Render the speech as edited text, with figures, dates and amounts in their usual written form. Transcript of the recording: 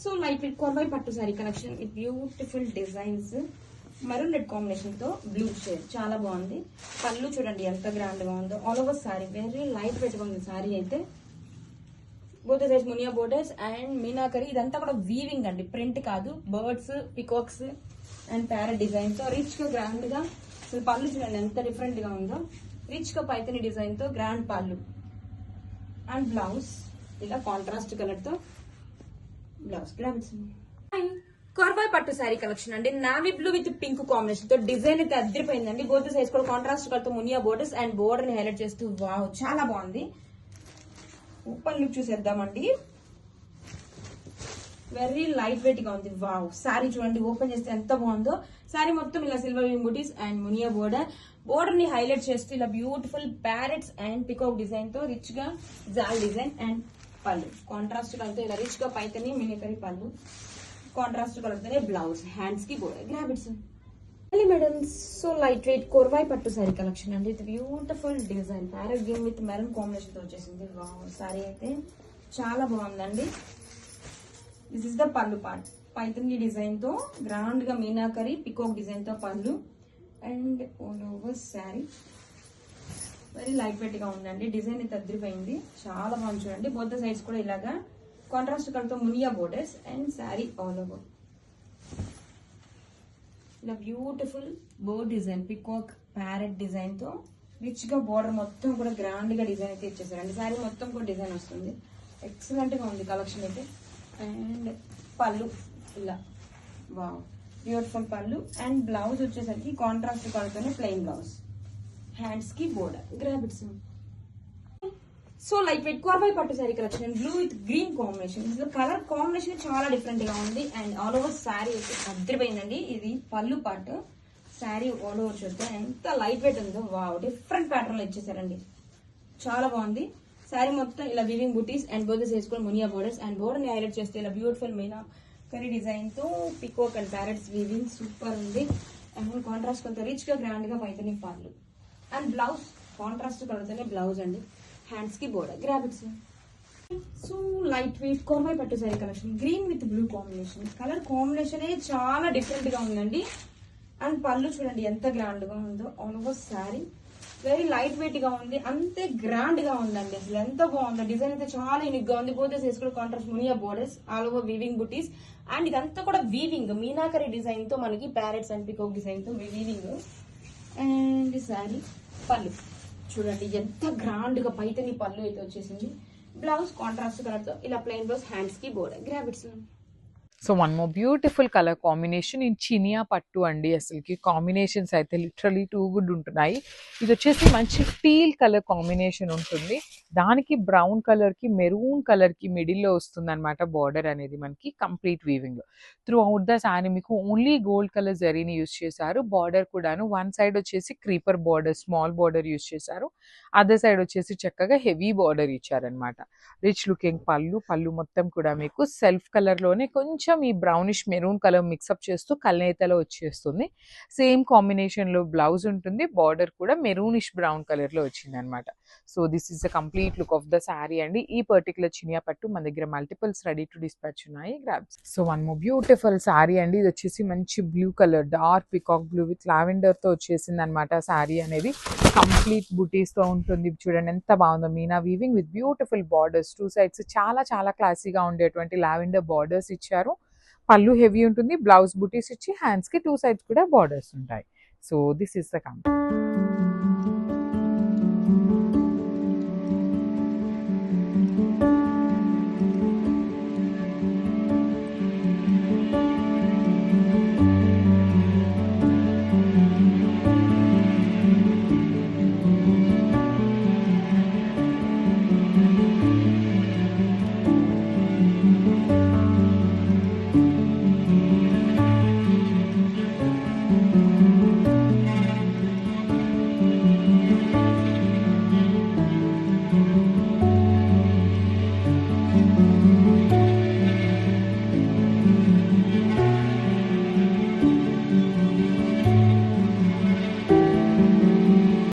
So light weight Korvai పట్టు sari collection with beautiful designs, maroon red combination తో blue shade చాలా బాగుంది. పళ్ళు చూడండి ఎంత గ్రాండ్ గా ఉందో. All over sorry very light weight గా ఉంది సారీ అయితే. Both size Muniya borders and meenakari. ఇదంతా కూడా వీవింగ్ అండి, ప్రింట్ కాదు. Birds, peacocks and parrot design తో రిచ్ గా గ్రాండ్ గా. అసలు పళ్ళు చూడండి ఎంత డిఫరెంట్ గా ఉందో. రిచ్ గా పైతని డిజైన్ తో గ్రాండ్ పళ్ళు అండ్ బ్లౌజ్ ఇలా కాంట్రాస్ట్ కలర్ తో బ్లౌజ్. కొరవై పట్టు శారీ కలెక్షన్ అండి. Navy blue with pink combination తో డిజైన్ అయితే అద్దరిపోయిందండి. బోత్ సైజ్ కూడా కాంట్రాస్ట్ కలర్ తో మునియా బోర్డర్స్ అండ్ బోర్డర్ ని హైలైట్ చేస్తూ వావ్ చాలా బాగుంది. ఓపెన్ లుక్ చూసేద్దామండి. వెరీ లైట్ వెయిట్ గా ఉంది. వావ్ శారీ చూడండి ఓపెన్ చేస్తే ఎంత బాగుందో. శారీ మొత్తం ఇలా సిల్వర్ బూటీస్ అండ్ మునియా బోర్డర్ ని హైలైట్ చేస్తూ ఇలా beautiful parrots and peacock design తో రిచ్ గా జాల్ design and pallu contrast colour తో ఇలా రిచ్ గా పైతని మినికరీ పళ్ళు, కాంట్రాస్ట్ కలర్ తోనే బ్లౌజ్, హ్యాండ్స్ కి border. Grab it madam. So light weight Korvai పట్టు సారీ కలెక్షన్ అండి. ఇది beautiful design parrot green with maroon combination తో వచ్చేసింది. వావ్ సారీ అయితే చాలా బాగుందండి. దిస్ ఇస్ ద పళ్ళు పార్ట్. పైతని డిజైన్ తో గ్రాండ్ గా మీనాకరీ పికాక్ డిజైన్ తో పళ్ళు and all over sari very light weight గా ఉందండి. డిజైన్ అయితే అద్దరిపోయింది, చాలా బాగుంది చూడండి. బోత్ సైడ్స్ కూడా ఇలాగా కాంట్రాస్ట్ కలర్ తో మునియా borders and sari all over ఇలా beautiful bird design peacock parrot design తో రిచ్ గా బోర్డర్ మొత్తం కూడా గ్రాండ్ గా డిజైన్ అయితే ఇచ్చేసారండి. శారీ మొత్తం కూడా డిజైన్ వస్తుంది. ఎక్సలెంట్ గా ఉంది కలెక్షన్ అయితే. అండ్ పళ్ళు ఇలా వావ్ బ్యూటిఫుల్ పళ్ళు అండ్ బ్లౌజ్ వచ్చేసరికి కాంట్రాస్ట్ కలర్ తోనే ప్లెయిన్ బ్లౌజ్, హ్యాండ్స్ కి border. Grab it. So light weight Korvai పట్టు sari collection blue with green combination. Colour combination చాలా డిఫరెంట్ గా ఉంది అండ్ ఆల్ ఓవర్ శారీ అయితే అద్దరిపోయిందండి. ఇది పళ్ళు పార్ట్. శారీ ఆల్ ఓవర్ చూస్తే ఎంత లైట్ వెయిట్ ఉందో. వావ్ డిఫరెంట్ ప్యాటర్న్ లో ఇచ్చేసారండి, చాలా బాగుంది. శారీ మొత్తం ఇలా వీవింగ్ బూటీస్ అండ్ బోర్డర్స్ వేసుకొని మునియా బోర్డర్స్ అండ్ బోర్డర్ ని హైలైట్ చేస్తే ఇలా బ్యూటిఫుల్ మీనా కరీ డిజైన్ తో peacock and parrots weaving super ఉంది. అండ్ కాంట్రాస్ట్ కొంత రిచ్ గా గ్రాండ్ గా పైతని పళ్ళు అండ్ బ్లౌజ్ కాంట్రాస్ట్ కలర్ తోనే బ్లౌజ్ అండి, హ్యాండ్స్ కి border. Grab it. So light weight Korvai పట్టు sari collection green with blue combination. Colour combination చాలా డిఫరెంట్ గా ఉందండి. అండ్ పళ్ళు చూడండి ఎంత గ్రాండ్ గా ఉందో. All over sari very light weight గా ఉంది, అంతే గ్రాండ్ గా ఉందండి. అసలు ఎంత బాగుందో. డిజైన్ అయితే చాలా యూనిక్ గా ఉంది. బోత్ సైజ్ కూడా contrast Muniya borders all over weaving buttis and ఇదంతా కూడా వీవింగ్ మీనాకరీ డిజైన్ తో మనకి ప్యారెట్స్ అండ్ పికాక్ డిజైన్ తో వీవింగ్. అండ్ శారీ పళ్ళు చూడండి ఎంత గ్రాండ్ గా పైతని పళ్ళు అయితే వచ్చేసింది. బ్లౌజ్ కాంట్రాస్ట్ కలర్ తో ఇలా ప్లెయిన్ బ్లౌజ్, హ్యాండ్స్ కి border. Grab it. So one more beautiful colour combination in చినియా పట్టు అండి. అసలుకి కాంబినేషన్స్ అయితే లిటరలీ టూ గుడ్ ఉంటున్నాయి. ఇది వచ్చేసి మంచి టీల్ కలర్ కాంబినేషన్ ఉంటుంది. దానికి బ్రౌన్ కలర్ కి మెరూన్ కలర్ కి మిడిల్ లో వస్తుంది అనమాట బార్డర్ అనేది మనకి కంప్లీట్ వీవింగ్ లో. త్రూ అవుట్ ద శారీ మీకు ఓన్లీ గోల్డ్ కలర్ జరీని యూజ్ చేశారు. బార్డర్ కూడాను వన్ సైడ్ వచ్చేసి creeper border small border use చేశారు. అదర్ సైడ్ వచ్చేసి చక్కగా హెవీ బార్డర్ ఇచ్చారనమాట. రిచ్ లుకింగ్ పళ్ళు మొత్తం కూడా మీకు సెల్ఫ్ కలర్ లోనే కొంచెం ఈ బ్రౌనిష్ మెరూన్ కలర్ మిక్సప్ చేస్తూ కల్నేతలో వచ్చేస్తుంది. సేమ్ కాంబినేషన్ లో బ్లౌజ్ ఉంటుంది. బార్డర్ కూడా మెరూనిష్ బ్రౌన్ కలర్ లో వచ్చింది అనమాట. So this is the complete look of the sari అండి. ఈ పర్టికులర్ చినియా పట్టు మన దగ్గర మల్టిపుల్స్ రెడీ టు డిస్పాచ్ ఉన్నాయి. Grabs. So one more beautiful sari అండి. ఇది వచ్చేసి మంచి blue colour dark peacock blue with lavender తో వచ్చేసింది అనమాట. శారీ అనేది కంప్లీట్ బుటీస్ తో ఉంటుంది. చూడండి ఎంత బాగుందో. Meena weaving with beautiful borders two sides చాలా క్లాసీగా ఉండేటువంటి లావెండర్ బార్డర్స్ ఇచ్చారు. పళ్ళు హెవీ ఉంటుంది. బ్లౌజ్ బుటీస్ ఇచ్చి హ్యాండ్స్ కి టూ సైడ్స్ కూడా బార్డర్స్ ఉంటాయి. So this is the complete.